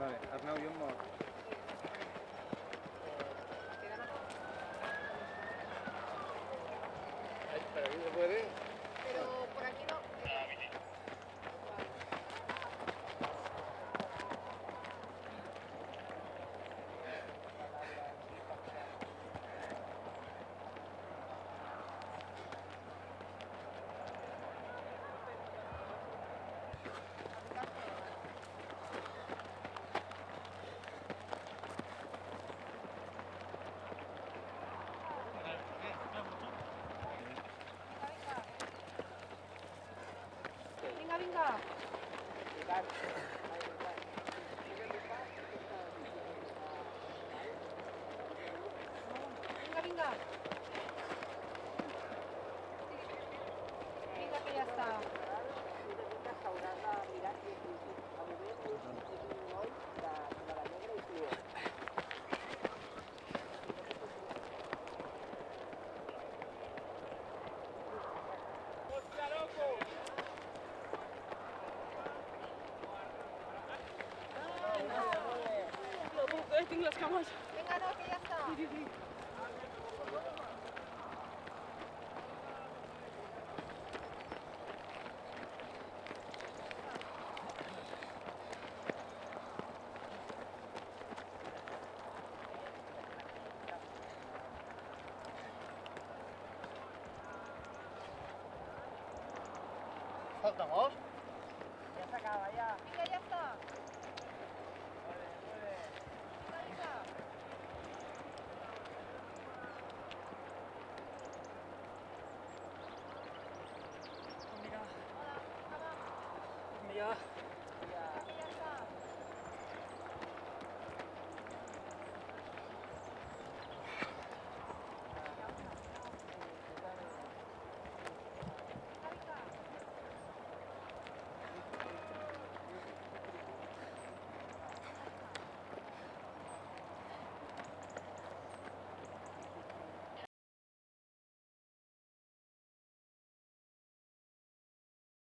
Vale, Arnau i un mort. ¿Pero aquí se puede? Pero por aquí no. Venga, venga. Venga, venga. Venga, que ya está. Tinc les cames. Venga, no, que ya está. Falta molts? Venga, ya está. Venga, venga. Mira, Hola, venga, va. mira.